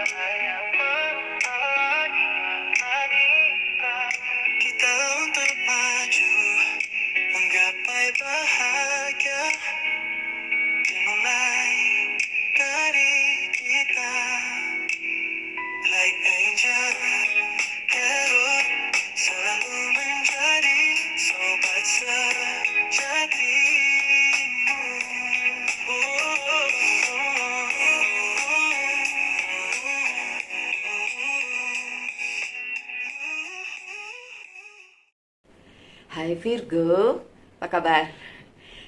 Kita untuk maju, menggapai bahagia, dimulai dari kita. Like angel, hero, selalu menjadi sobat sejatimu. Hai Virgo, apa kabar?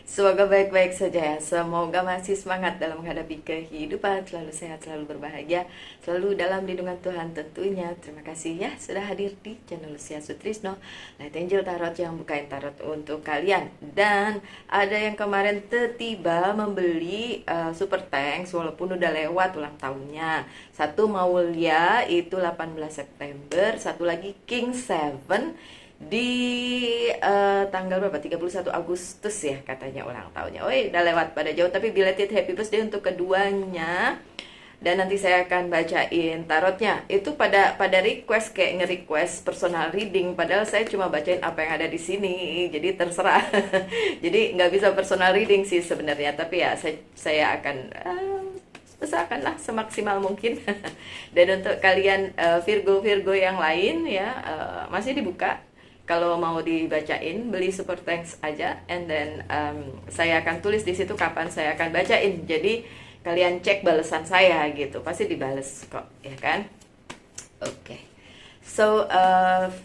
Semoga baik-baik saja ya. Semoga masih semangat dalam menghadapi kehidupan, selalu sehat, selalu berbahagia, selalu dalam lindungan Tuhan tentunya. Terima kasih ya sudah hadir di channel Lucia Sutrisno, Light Angel Tarot yang bukain tarot untuk kalian. Dan ada yang kemarin tiba membeli Super Thanks walaupun udah lewat ulang tahunnya. Satu Maulia itu 18 September, satu lagi King Seven di tanggal berapa? 31 Agustus ya katanya ulang tahunnya. Oh, udah lewat pada jauh, tapi belated happy birthday untuk keduanya. Dan nanti saya akan bacain tarotnya. Itu pada request, kayak nge-request personal reading, padahal saya cuma bacain apa yang ada di sini. Jadi terserah. Jadi nggak bisa personal reading sih sebenarnya, tapi ya saya akan usahakanlah semaksimal mungkin. Dan untuk kalian Virgo yang lain ya, masih dibuka. Kalau mau dibacain, beli Super Thanks aja, and then saya akan tulis di situ kapan saya akan bacain. Jadi kalian cek balasan saya gitu, pasti dibales kok, ya kan? Oke. So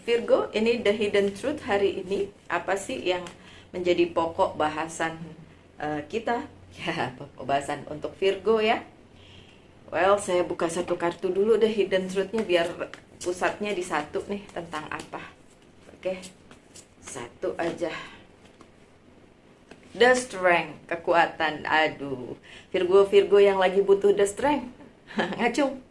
Virgo, ini the hidden truth hari ini. Apa sih yang menjadi pokok bahasan kita? Ya, pokok bahasan untuk Virgo ya. Well, saya buka satu kartu dulu deh hidden truth-nya biar pusatnya di satu nih, tentang apa. Oke, satu aja. The strength, kekuatan. Aduh, Virgo yang lagi butuh the strength. Ngacung.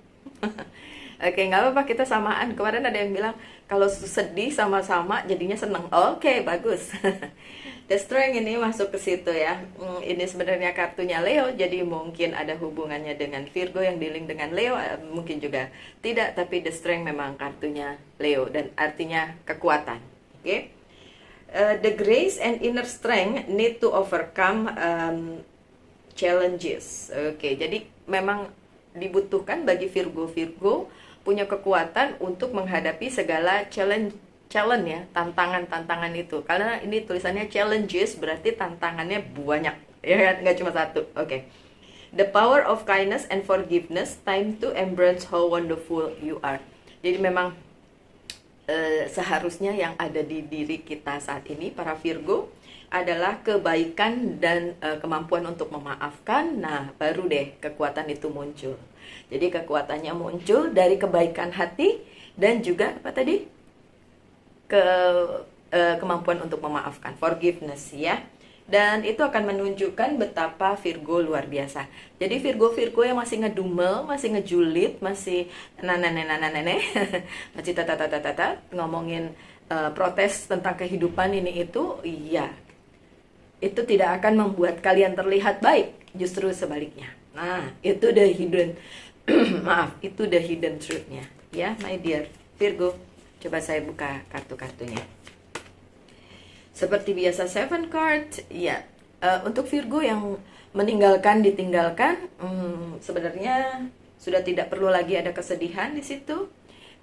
Oke, nggak apa-apa, kita samaan. Kemarin ada yang bilang kalau sedih sama-sama jadinya seneng. Oke, bagus. The strength ini masuk ke situ ya. Ini sebenarnya kartunya Leo, jadi mungkin ada hubungannya dengan Virgo yang dealing dengan Leo, mungkin juga tidak, tapi the strength memang kartunya Leo dan artinya kekuatan. Oke. The grace and inner strength need to overcome challenges. Oke, jadi memang dibutuhkan bagi Virgo punya kekuatan untuk menghadapi segala challenge ya, tantangan itu. Karena ini tulisannya challenges, berarti tantangannya banyak, ya kan? Nggak cuma satu. Oke. The power of kindness and forgiveness, time to embrace how wonderful you are. Jadi memang seharusnya yang ada di diri kita saat ini, para Virgo, adalah kebaikan dan kemampuan untuk memaafkan. Nah, baru deh kekuatan itu muncul. Jadi kekuatannya muncul dari kebaikan hati dan juga apa tadi? Kemampuan untuk memaafkan, forgiveness ya. Dan itu akan menunjukkan betapa Virgo luar biasa. Jadi Virgo yang masih ngedumel, masih ngejulit, masih nane masih tata ngomongin protes tentang kehidupan ini itu, iya, itu tidak akan membuat kalian terlihat baik, justru sebaliknya. Nah, itu the hidden maaf, itu the hidden truth-nya ya, my dear Virgo. Coba saya buka kartu-kartunya. Seperti biasa, 7 card. Ya, untuk Virgo yang ditinggalkan, sebenarnya sudah tidak perlu lagi ada kesedihan di situ.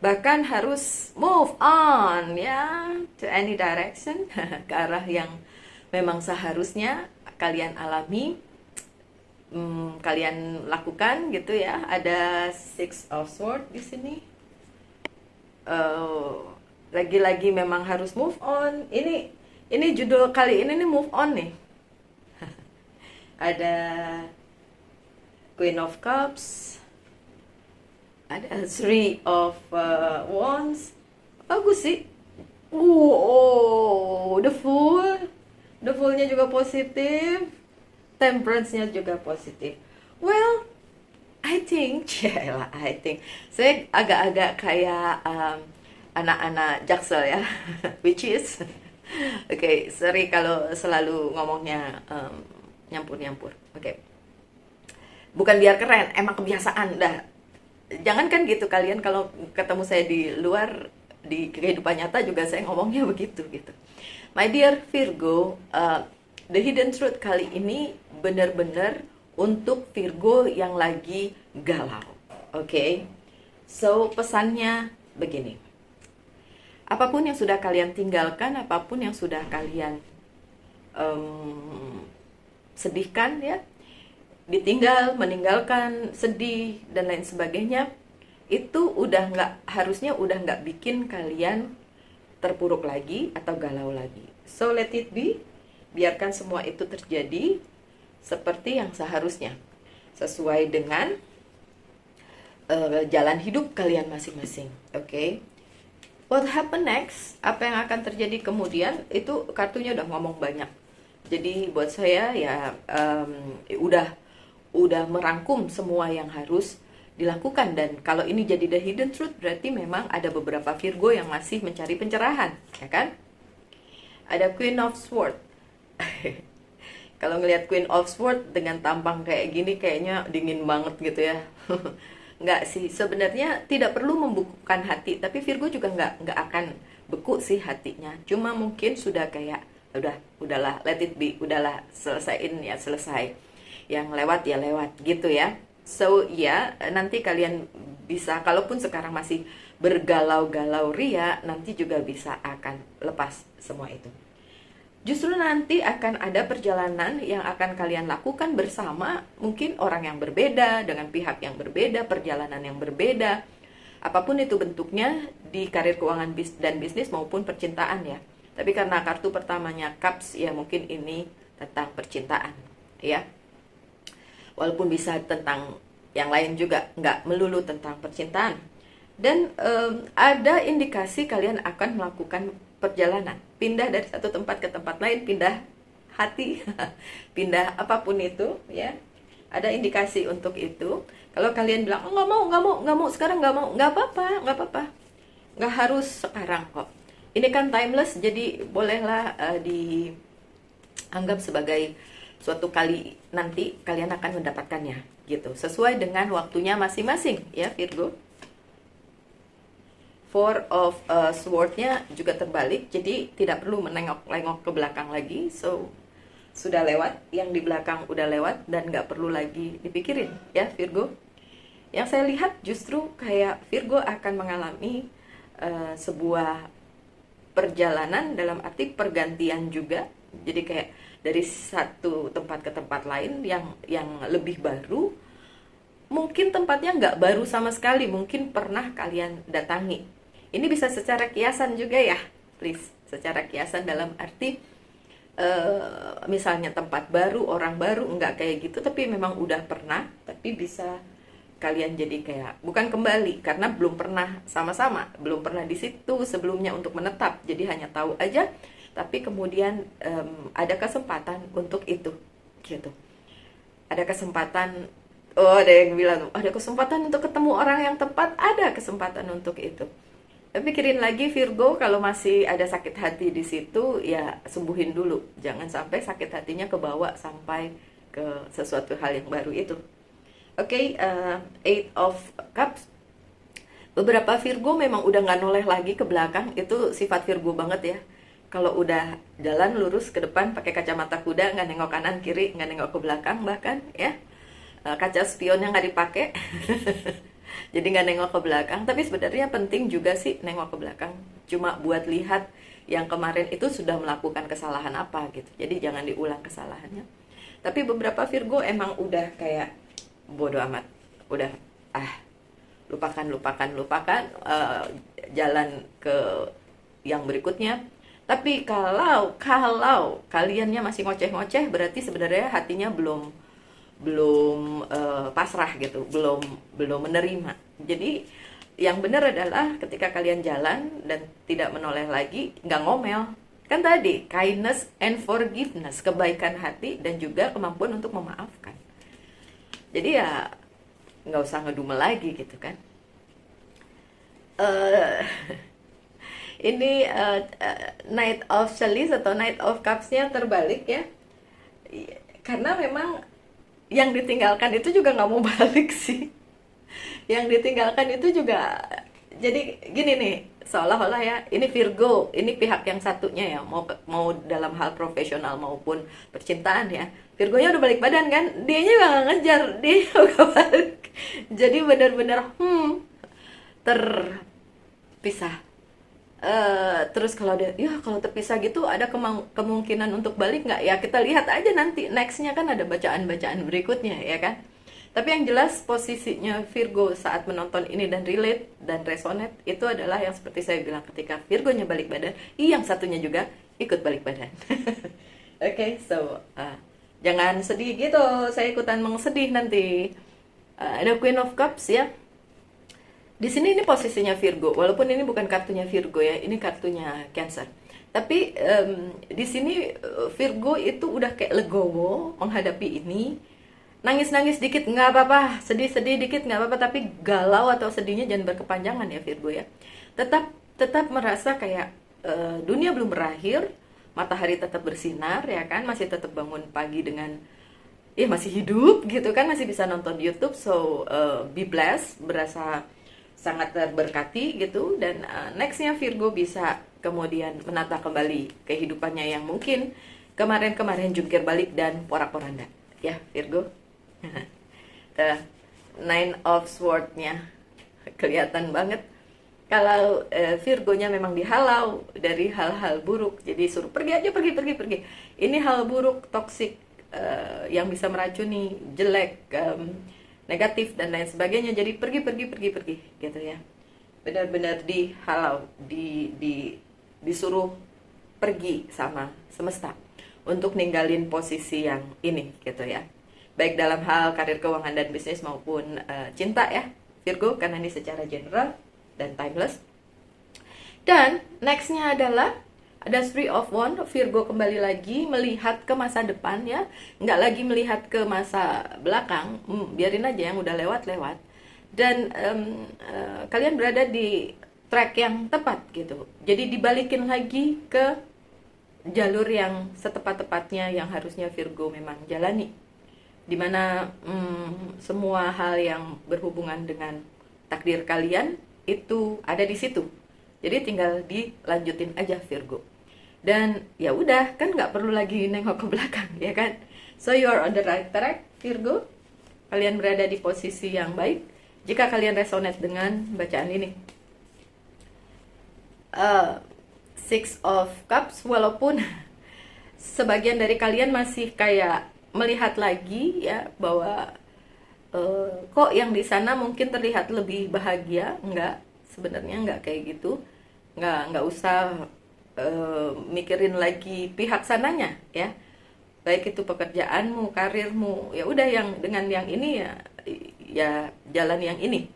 Bahkan harus move on ya, to any direction, ke arah yang memang seharusnya kalian alami, kalian lakukan gitu ya. Ada Six of Swords di sini. Lagi-lagi memang harus move on. Ini judul kali ini nih, move on nih. Ada Queen of Cups, ada Three of Wands. Bagus sih. The Fool-nya juga positif, Temperance-nya juga positif. Well, I think saya agak-agak kayak anak-anak Jaksel ya, which is oke, sorry kalau selalu ngomongnya nyampur-nyampur. Oke. Bukan biar keren, emang kebiasaan dah. jangankan gitu, kalian kalau ketemu saya di luar di kehidupan nyata juga saya ngomongnya begitu gitu. My dear Virgo, the hidden truth kali ini benar-benar untuk Virgo yang lagi galau. Oke. So, pesannya begini. Apapun yang sudah kalian tinggalkan, apapun yang sudah kalian sedihkan ya, ditinggal, meninggalkan, sedih dan lain sebagainya, itu harusnya udah nggak bikin kalian terpuruk lagi atau galau lagi. So let it be, biarkan semua itu terjadi seperti yang seharusnya, sesuai dengan jalan hidup kalian masing-masing. Oke. What happen next? Apa yang akan terjadi kemudian? Itu kartunya udah ngomong banyak. Jadi buat saya ya udah merangkum semua yang harus dilakukan, dan kalau ini jadi the hidden truth berarti memang ada beberapa Virgo yang masih mencari pencerahan, ya kan? Ada Queen of Swords. Kalau ngelihat Queen of Swords dengan tampang kayak gini kayaknya dingin banget gitu ya. Nggak sih, sebenarnya tidak perlu membukukan hati, tapi Virgo juga nggak akan beku sih hatinya. Cuma mungkin sudah kayak udahlah, let it be, udahlah, selesaiin ya, selesai. Yang lewat ya lewat gitu ya. So ya, nanti kalian bisa, kalaupun sekarang masih bergalau-galau ria, nanti juga bisa akan lepas semua itu. Justru nanti akan ada perjalanan yang akan kalian lakukan bersama, mungkin orang yang berbeda, dengan pihak yang berbeda, perjalanan yang berbeda. Apapun itu bentuknya, di karir keuangan dan bisnis maupun percintaan ya. Tapi karena kartu pertamanya Cups, ya mungkin ini tentang percintaan ya. Walaupun bisa tentang yang lain juga, nggak melulu tentang percintaan. Dan ada indikasi kalian akan melakukan perjalanan, pindah dari satu tempat ke tempat lain, pindah hati, pindah apapun itu ya. Ada indikasi untuk itu. Kalau kalian bilang, oh, nggak mau sekarang, nggak apa-apa, nggak harus sekarang kok. Ini kan timeless, jadi bolehlah dianggap sebagai suatu kali nanti kalian akan mendapatkannya gitu, sesuai dengan waktunya masing-masing ya Virgo. Four of Sword-nya juga terbalik, jadi tidak perlu menengok-nengok ke belakang lagi. So, sudah lewat, yang di belakang udah lewat, dan nggak perlu lagi dipikirin ya Virgo. Yang saya lihat justru kayak Virgo akan mengalami sebuah perjalanan dalam arti pergantian juga. Jadi kayak dari satu tempat ke tempat lain yang lebih baru. Mungkin tempatnya nggak baru sama sekali, mungkin pernah kalian datangi. Ini bisa secara kiasan juga ya, please. Secara kiasan dalam arti misalnya tempat baru, orang baru, nggak kayak gitu, tapi memang udah pernah, tapi bisa kalian jadi kayak bukan kembali karena belum pernah sama-sama, belum pernah di situ sebelumnya untuk menetap, jadi hanya tahu aja, tapi kemudian ada kesempatan untuk itu, gitu. Ada kesempatan, ada yang bilang ada kesempatan untuk ketemu orang yang tepat, ada kesempatan untuk itu. Tapi pikirin lagi Virgo, kalau masih ada sakit hati di situ, ya sembuhin dulu. Jangan sampai sakit hatinya kebawa sampai ke sesuatu hal yang baru itu. Oke, Eight of Cups. Beberapa Virgo memang udah nggak noleh lagi ke belakang, itu sifat Virgo banget ya. Kalau udah jalan lurus ke depan pakai kacamata kuda, nggak nengok kanan kiri, nggak nengok ke belakang bahkan ya. Kaca spionnya nggak dipakai. Jadi nggak nengok ke belakang, tapi sebenarnya penting juga sih nengok ke belakang. Cuma buat lihat yang kemarin itu sudah melakukan kesalahan apa gitu. Jadi jangan diulang kesalahannya. Tapi beberapa Virgo emang udah kayak bodo amat, udah lupakan, jalan ke yang berikutnya. Tapi kalau kaliannya masih ngoceh-ngoceh, berarti sebenarnya hatinya belum pasrah gitu, belum menerima. Jadi yang benar adalah ketika kalian jalan dan tidak menoleh lagi, nggak ngomel. Kan tadi kindness and forgiveness, kebaikan hati dan juga kemampuan untuk memaafkan. Jadi ya nggak usah ngedumel lagi gitu kan. Ini Knight of Chalice atau Knight of Cups-nya terbalik ya. Karena memang yang ditinggalkan itu juga nggak mau balik sih. yang ditinggalkan itu juga jadi gini nih, seolah-olah ya ini Virgo, ini pihak yang satunya ya, mau dalam hal profesional maupun percintaan ya, Virgonya udah balik badan kan, dianya juga nggak ngejar, dia juga balik. Jadi benar-benar terpisah. Terus kalau dia, ya kalau terpisah gitu ada kemungkinan untuk balik nggak ya, kita lihat aja nanti nextnya, kan ada bacaan-bacaan berikutnya ya kan. Tapi yang jelas posisinya Virgo saat menonton ini dan relate dan resonate itu adalah yang seperti saya bilang, ketika Virgonya balik badan, yang satunya juga ikut balik badan. Oke, so jangan sedih gitu, saya ikutan sedih nanti. Ada Queen of Cups ya. Di sini ini posisinya Virgo, walaupun ini bukan kartunya Virgo ya, ini kartunya Cancer. Tapi di sini Virgo itu udah kayak legowo menghadapi ini. Nangis-nangis dikit nggak apa-apa, sedih-sedih dikit nggak apa-apa, tapi galau atau sedihnya jangan berkepanjangan ya Virgo ya. Tetap merasa kayak dunia belum berakhir, matahari tetap bersinar ya kan, masih tetap bangun pagi dengan ya masih hidup gitu kan, masih bisa nonton YouTube, so be blessed, berasa sangat terberkati gitu. Dan nextnya Virgo bisa kemudian menata kembali kehidupannya yang mungkin kemarin-kemarin jungkir balik dan porak-poranda ya Virgo. The Nine of Sword-nya kelihatan banget kalau Virgonya memang dihalau dari hal-hal buruk, jadi suruh pergi aja, pergi. Ini hal buruk, toksik, yang bisa meracuni, jelek, negatif dan lain sebagainya, jadi pergi gitu ya. Benar-benar dihalau, disuruh pergi sama semesta untuk ninggalin posisi yang ini gitu ya, baik dalam hal karir, keuangan dan bisnis maupun cinta ya Virgo, karena ini secara general dan timeless. Dan nextnya adalah ada Three of Wands. Virgo kembali lagi melihat ke masa depan ya, nggak lagi melihat ke masa belakang. Biarin aja yang udah lewat. Dan kalian berada di track yang tepat gitu. Jadi dibalikin lagi ke jalur yang setepat-tepatnya yang harusnya Virgo memang jalani. Dimana semua hal yang berhubungan dengan takdir kalian itu ada di situ. Jadi tinggal dilanjutin aja Virgo. Dan ya udah, kan nggak perlu lagi nengok ke belakang ya kan. So you are on the right track Virgo. Kalian berada di posisi yang baik jika kalian resonate dengan bacaan ini. Six of Cups, walaupun sebagian dari kalian masih kayak melihat lagi ya bahwa kok yang di sana mungkin terlihat lebih bahagia, enggak, sebenarnya enggak kayak gitu. Enggak usah mikirin lagi pihak sananya ya, baik itu pekerjaanmu, karirmu, ya udah yang dengan yang ini ya jalan yang ini.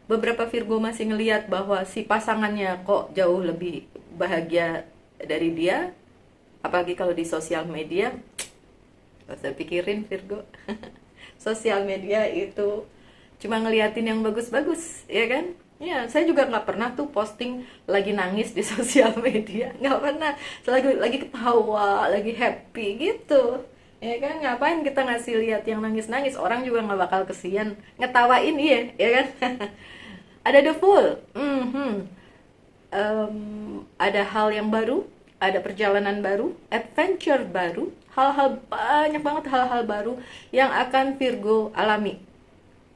Beberapa Virgo masih ngelihat bahwa si pasangannya kok jauh lebih bahagia dari dia, apalagi kalau di sosial media. Gak usah pikirin Virgo. Sosial media itu cuma ngeliatin yang bagus-bagus ya kan. Ya, saya juga nggak pernah tuh posting lagi nangis di sosial media, nggak pernah. Lagi ketawa, lagi happy gitu, ya kan. Ngapain kita ngasih lihat yang nangis-nangis, orang juga nggak bakal kesian ngetawain ya kan. Ada the Fool, ada hal yang baru, ada perjalanan baru, adventure baru, banyak banget hal-hal baru yang akan Virgo alami.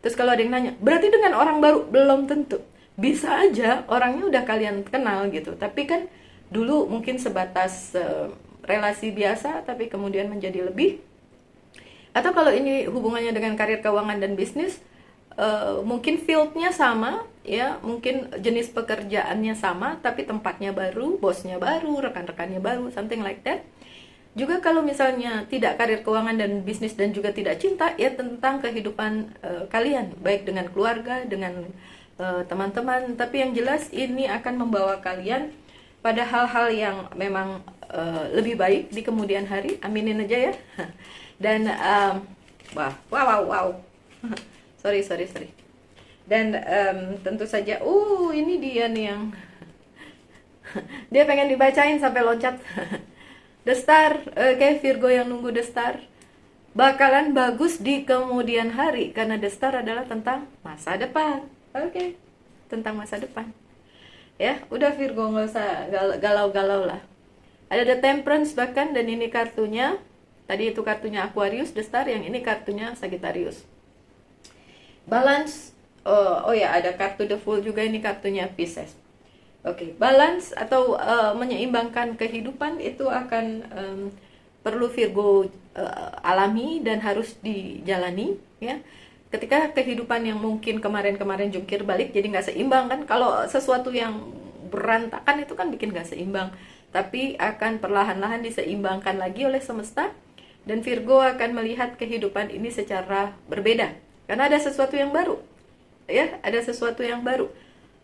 Terus kalau ada yang nanya, berarti dengan orang baru? Belum tentu. Bisa aja orangnya udah kalian kenal gitu, tapi kan dulu mungkin sebatas relasi biasa, tapi kemudian menjadi lebih. Atau kalau ini hubungannya dengan karir, keuangan dan bisnis, mungkin fieldnya sama ya, mungkin jenis pekerjaannya sama, tapi tempatnya baru, bosnya baru, rekan-rekannya baru, something like that. Juga kalau misalnya tidak karir, keuangan dan bisnis dan juga tidak cinta, ya tentang kehidupan kalian, baik dengan keluarga, dengan teman-teman. Tapi yang jelas ini akan membawa kalian pada hal-hal yang memang lebih baik di kemudian hari. Aminin aja ya. Dan wow. sorry. Dan tentu saja, ini dia nih yang dia pengen dibacain sampai loncat. The Star, kayak Virgo yang nunggu The Star. bakalan bagus di kemudian hari, karena The Star adalah tentang masa depan. Oke, tentang masa depan. Ya, udah Virgo, nggak usah galau-galau lah. Ada The Temperance bahkan, dan ini kartunya. Tadi itu kartunya Aquarius, The Star, yang ini kartunya Sagittarius. Balance, oh ya, ada kartu The Fool juga, ini kartunya Pisces. Oke, balance atau menyeimbangkan kehidupan itu akan perlu Virgo alami dan harus dijalani, ya. Ketika kehidupan yang mungkin kemarin-kemarin jungkir balik jadi nggak seimbang kan, kalau sesuatu yang berantakan itu kan bikin nggak seimbang, tapi akan perlahan-lahan diseimbangkan lagi oleh semesta, dan Virgo akan melihat kehidupan ini secara berbeda karena ada sesuatu yang baru, ya, ada sesuatu yang baru.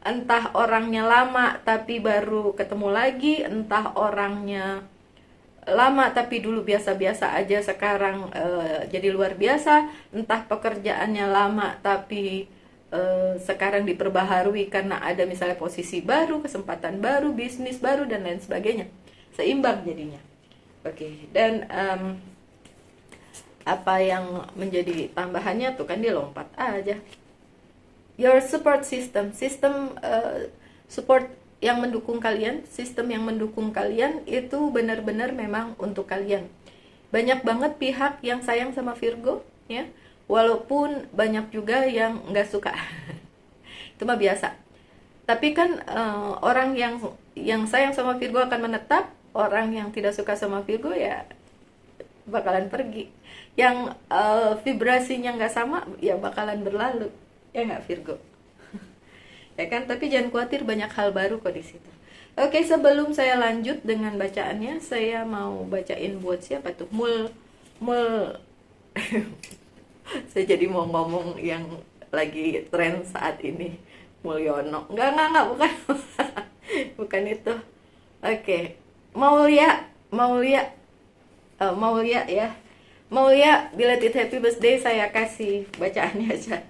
Entah orangnya lama tapi baru ketemu lagi, entah orangnya lama tapi dulu biasa-biasa aja sekarang jadi luar biasa, entah pekerjaannya lama tapi sekarang diperbaharui karena ada misalnya posisi baru, kesempatan baru, bisnis baru, dan lain sebagainya. Seimbang jadinya. Oke, dan apa yang menjadi tambahannya tuh kan dia lompat aja. Your support system, support yang mendukung kalian, sistem yang mendukung kalian itu benar-benar memang untuk kalian. Banyak banget pihak yang sayang sama Virgo, ya, walaupun banyak juga yang nggak suka. Itu mah biasa. Tapi kan orang yang sayang sama Virgo akan menetap, orang yang tidak suka sama Virgo ya bakalan pergi. Yang vibrasinya nggak sama ya bakalan berlalu, ya nggak Virgo? Ya kan, tapi jangan khawatir, banyak hal baru kok di situ. Oke, sebelum saya lanjut dengan bacaannya, saya mau bacain buat siapa tuh? Saya jadi mau ngomong yang lagi tren saat ini, Mulyono. Enggak, bukan. Bukan itu. Oke, Maulia ya. Maulia, belated happy birthday, saya kasih bacaannya aja.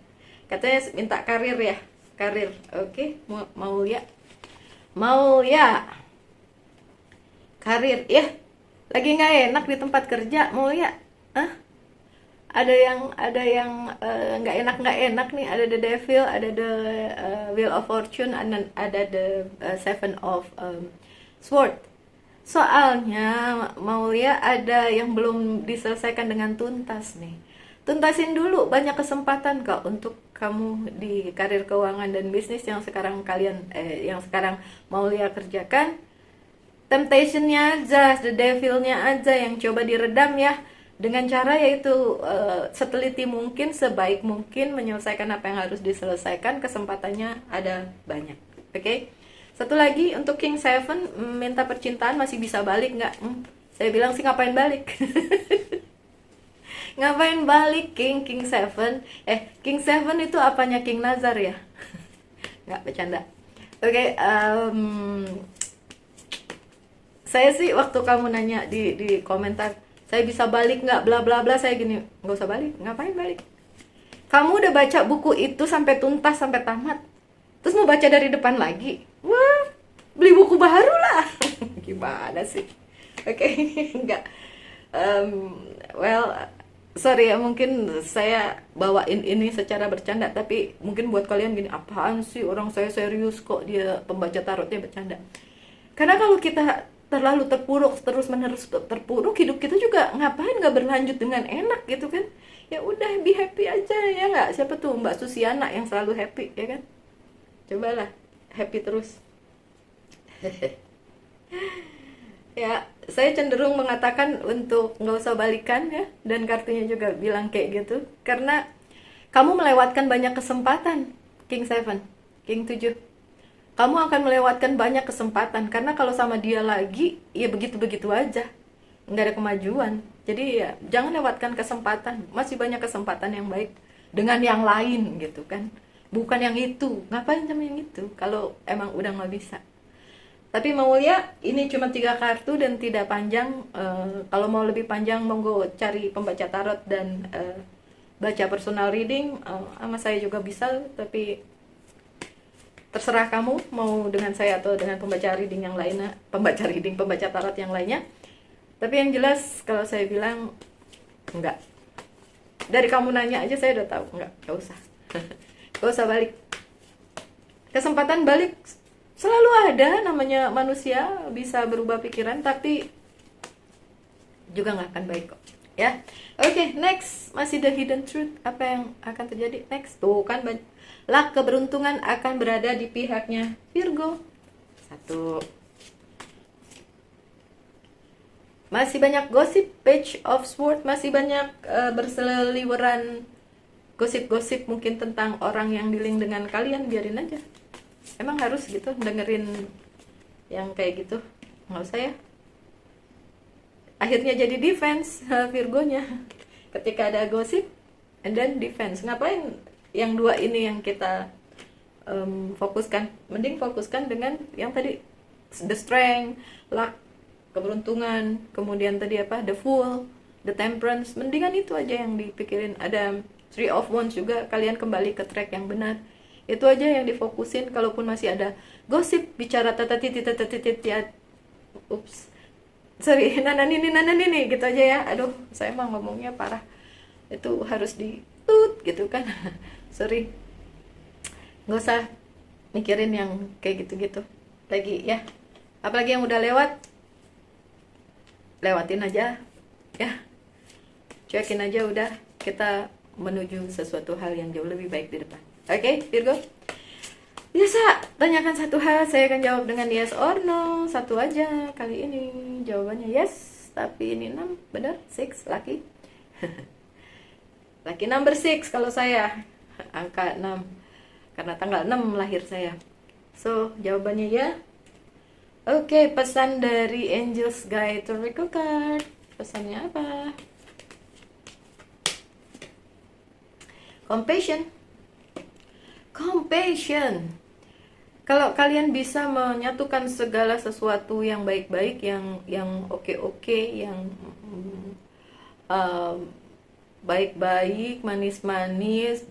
Katanya minta karir ya. Karir, oke. Maulia, karir, ya. Lagi nggak enak di tempat kerja, Maulia? Ada yang nggak enak nih. Ada the devil, ada the wheel of fortune, dan ada the seven of sword. Soalnya Maulia ada yang belum diselesaikan dengan tuntas nih. Tuntasin dulu, banyak kesempatan kok untuk kamu di karir keuangan dan bisnis yang sekarang Maulia kerjakan. Temptationnya aja, the devilnya aja yang coba diredam ya, dengan cara yaitu seteliti mungkin, sebaik mungkin menyelesaikan apa yang harus diselesaikan. Kesempatannya ada banyak. Oke. Satu lagi untuk King Seven, minta percintaan masih bisa balik nggak? Saya bilang sih ngapain balik? Ngapain balik King Seven? King Seven itu apanya King Nazar ya? Nggak, bercanda. Oke, saya sih waktu kamu nanya di komentar, saya bisa balik nggak, bla bla bla, saya gini, nggak usah balik. Ngapain balik? Kamu udah baca buku itu sampai tuntas, sampai tamat, terus mau baca dari depan lagi? Wah, beli buku baru lah. Gimana sih? Oke, enggak. Well, sorry ya, mungkin saya bawain ini secara bercanda, tapi mungkin buat kalian gini, apaan sih orang saya serius kok dia pembaca tarotnya bercanda. Karena kalau kita terlalu terpuruk, terus menerus terpuruk, hidup kita juga ngapain nggak berlanjut dengan enak gitu kan? Ya udah, be happy aja ya nggak? Siapa tuh Mbak Susiana yang selalu happy ya kan? Cobalah happy terus. Ya, saya cenderung mengatakan untuk nggak usah balikan ya, dan kartunya juga bilang kayak gitu, karena kamu melewatkan banyak kesempatan, King Seven, King 7. Kamu akan melewatkan banyak kesempatan, karena kalau sama dia lagi, ya begitu-begitu aja, nggak ada kemajuan. Jadi ya, jangan lewatkan kesempatan, masih banyak kesempatan yang baik dengan yang lain gitu kan. Bukan yang itu, ngapain sama yang itu kalau emang udah nggak bisa. Tapi Maulia, ini cuma 3 kartu dan tidak panjang. Kalau mau lebih panjang, monggo cari pembaca tarot dan baca personal reading. Sama saya juga bisa, tapi terserah kamu mau dengan saya atau dengan pembaca reading yang lainnya, pembaca tarot yang lainnya. Tapi yang jelas kalau saya bilang enggak. Dari kamu nanya aja saya udah tahu. Nggak usah. Nggak usah balik. Kesempatan balik selalu ada, namanya manusia bisa berubah pikiran, tapi juga nggak akan baik kok. Ya, oke, next. Masih the hidden truth. Apa yang akan terjadi next? Tuh kan, luck, keberuntungan akan berada di pihaknya Virgo. 1. Masih banyak gosip, Page of Swords, masih banyak berseliweran gosip-gosip mungkin tentang orang yang dealing dengan kalian. Biarin aja. Emang harus gitu dengerin yang kayak gitu? Nggak usah ya. Akhirnya jadi defense Virgonya. Ketika ada gosip and then defense. Ngapain yang dua ini yang kita fokuskan? Mending fokuskan dengan yang tadi, the strength, luck, keberuntungan, kemudian tadi apa, the fool, the temperance. Mendingan itu aja yang dipikirin. Ada 3 of Wands juga, kalian kembali ke track yang benar. Itu aja yang difokusin. Kalaupun masih ada gosip, bicara tata titit ya, ups, sorry, nanan ini gitu aja ya. Aduh, saya mah ngomongnya parah. Itu harus ditut gitu kan. Sorry, nggak usah mikirin yang kayak gitu-gitu lagi ya. Apalagi yang udah lewat, lewatin aja ya, cuekin aja udah. Kita menuju sesuatu hal yang jauh lebih baik di depan. Oke, Virgo, biasa tanyakan satu hal, saya akan jawab dengan yes or no. Satu aja kali ini jawabannya yes, tapi ini 6, benar? 6, lucky. Lucky number 6 kalau saya, angka 6, karena tanggal 6 lahir saya. So, jawabannya ya. Oke, pesan dari Angels Guide Oracle Card. Pesannya apa? Compassion. Compassion. Kalau kalian bisa menyatukan segala sesuatu yang baik-baik, yang oke-oke, yang baik-baik, manis-manis,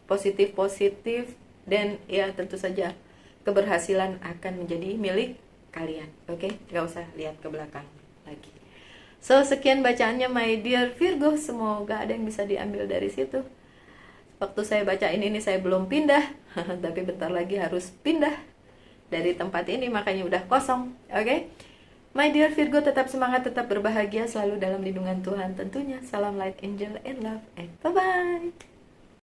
positif-positif, dan ya tentu saja keberhasilan akan menjadi milik kalian. Oke, nggak usah lihat ke belakang lagi. So, sekian bacaannya my dear Virgo. Semoga ada yang bisa diambil dari situ. Waktu saya bacain ini saya belum pindah, tapi bentar lagi harus pindah dari tempat ini, makanya udah kosong. Oke, my dear Virgo, tetap semangat, tetap berbahagia, selalu dalam lindungan Tuhan tentunya. Salam light, angel, and love, and bye-bye.